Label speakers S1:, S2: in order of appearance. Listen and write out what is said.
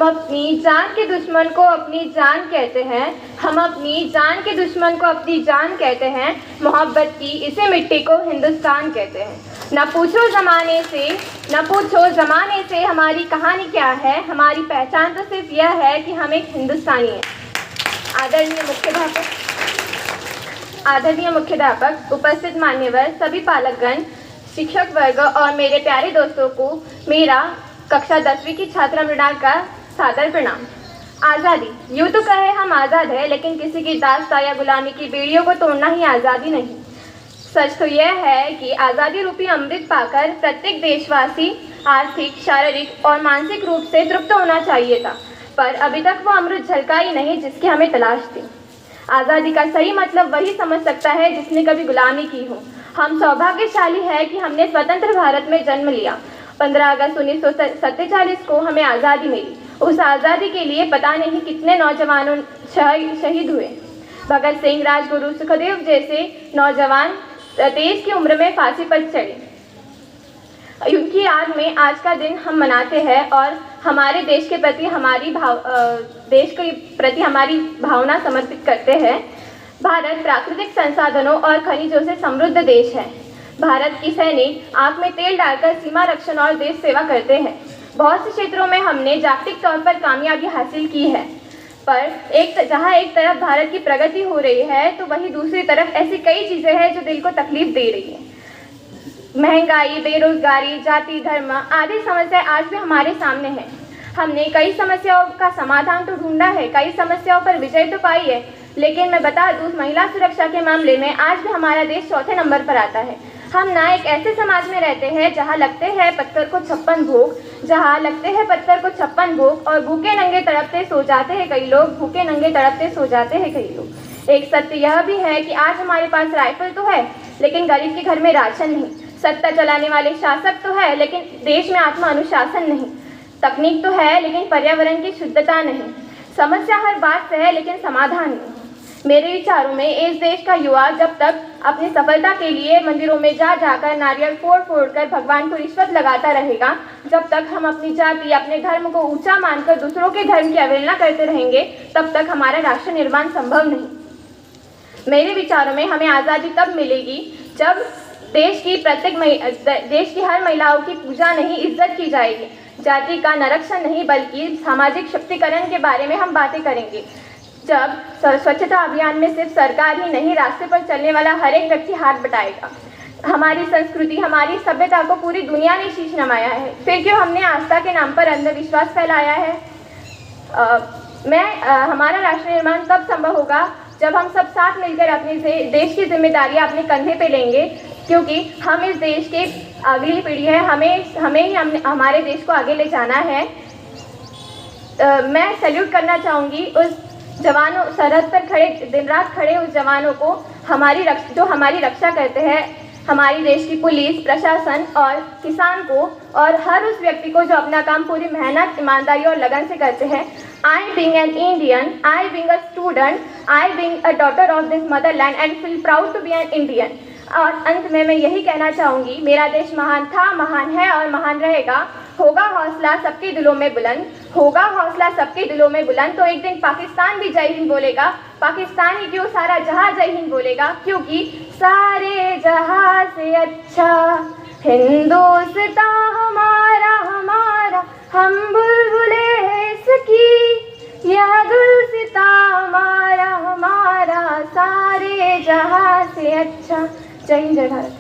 S1: अपनी जान के दुश्मन को अपनी जान कहते हैं, हम अपनी जान के दुश्मन को अपनी जान कहते हैं। मोहब्बत की इसी मिट्टी को हिंदुस्तान कहते हैं। न पूछो ज़माने से हमारी कहानी क्या है, हमारी पहचान तो सिर्फ यह है कि हम एक हिंदुस्तानी हैं। आदरणीय मुख्याध्यापक, उपस्थित मान्यवर, सभी पालकगण, शिक्षक वर्ग और मेरे प्यारे दोस्तों को मेरा कक्षा 10वीं की छात्रा मृणाल का सादर प्रणाम। आज़ादी, यूँ तो कहे हम आज़ाद है, लेकिन किसी की दास्तां या गुलामी की बेड़ियों को तोड़ना ही आज़ादी नहीं। सच तो यह है कि आज़ादी रूपी अमृत पाकर प्रत्येक देशवासी आर्थिक, शारीरिक और मानसिक रूप से तृप्त होना चाहिए था, पर अभी तक वो अमृत झलका ही नहीं जिसकी हमें तलाश थी। आज़ादी का सही मतलब वही समझ सकता है जिसने कभी गुलामी की हो। हम सौभाग्यशाली है कि हमने स्वतंत्र भारत में जन्म लिया। 15 अगस्त 1947 को हमें आज़ादी मिली। उस आज़ादी के लिए पता नहीं कितने नौजवानों शहीद हुए। भगत सिंह, राजगुरु, सुखदेव जैसे नौजवान 23 की उम्र में फांसी पर चढ़े। उनकी याद में आज का दिन हम मनाते हैं और हमारे देश के प्रति हमारी भावना समर्पित करते हैं। भारत प्राकृतिक संसाधनों और खनिजों से समृद्ध देश है। भारत की सैनिक आंख में तेल डालकर सीमा रक्षण और देश सेवा करते हैं। बहुत से क्षेत्रों में हमने जागतिक तौर पर कामयाबी हासिल की है, पर जहाँ एक तरफ भारत की प्रगति हो रही है तो वहीं दूसरी तरफ ऐसी कई चीज़ें हैं जो दिल को तकलीफ दे रही है। महंगाई, बेरोजगारी, जाति, धर्म आदि समस्याएं आज भी हमारे सामने हैं। हमने कई समस्याओं का समाधान तो ढूंढा है, कई समस्याओं पर विजय तो पाई है, लेकिन मैं बता दूं, महिला सुरक्षा के मामले में आज भी हमारा देश चौथे नंबर पर आता है। हम ना एक ऐसे समाज में रहते हैं जहाँ लगते हैं पत्थर को 56 भोग, और भूखे नंगे तड़पते सो जाते हैं कई लोग। एक सत्य यह भी है कि आज हमारे पास राइफल तो है, लेकिन गरीब के घर में राशन नहीं। सत्ता चलाने वाले शासक तो है, लेकिन देश में आत्म अनुशासन नहीं। तकनीक तो है, लेकिन पर्यावरण की शुद्धता नहीं। समस्या हर बात से है, लेकिन समाधान नहीं। मेरे विचारों में इस देश का युवा जब तक अपनी सफलता के लिए मंदिरों में जाकर नारियल फोड़ कर भगवान को रिश्वत लगाता रहेगा, जब तक हम अपनी जाति, अपने धर्म को ऊंचा मानकर दूसरों के धर्म की अवहेलना करते रहेंगे, तब तक हमारा राष्ट्र निर्माण संभव नहीं। मेरे विचारों में हमें आज़ादी तब मिलेगी जब देश की हर महिलाओं की पूजा नहीं, इज्जत की जाएगी। जाति का निरीक्षण नहीं, बल्कि सामाजिक शक्तिकरण के बारे में हम बातें करेंगे। जब स्वच्छता अभियान में सिर्फ सरकार ही नहीं, रास्ते पर चलने वाला हर एक व्यक्ति हाथ बटाएगा। हमारी संस्कृति, हमारी सभ्यता को पूरी दुनिया ने शीश नवाया है। फिर क्यों हमने आस्था के नाम पर अंधविश्वास फैलाया है? हमारा राष्ट्र निर्माण तब संभव होगा जब हम सब साथ मिलकर अपने देश की जिम्मेदारियां अपने कंधे पे लेंगे, क्योंकि हम इस देश की अगली पीढ़ी है। हमें हमारे देश को आगे ले जाना है। मैं सैल्यूट करना चाहूँगी उस जवानों, सरहद पर खड़े, दिन रात खड़े उस जवानों को, जो हमारी रक्षा करते हैं, हमारी देश की पुलिस, प्रशासन और किसान को, और हर उस व्यक्ति को जो अपना काम पूरी मेहनत, ईमानदारी और लगन से करते हैं। I being an Indian, I being a student, I being a daughter of this motherland and feel proud to be an Indian। और अंत में मैं यही कहना चाहूँगी, मेरा देश महान था, महान है और महान रहेगा। होगा हौसला सबके दिलों में बुलंद, तो एक दिन पाकिस्तान भी जय हिंद बोलेगा। पाकिस्तान ही क्यों, सारा जहां जय हिंद बोलेगा, क्योंकि सारे जहां से अच्छा हिंदुस्तान हमारा, हम बुलबुले हैं इसकी, यह गुलसितां हमारा, सारे जहां से अच्छा। जय हिंद, जय भारत।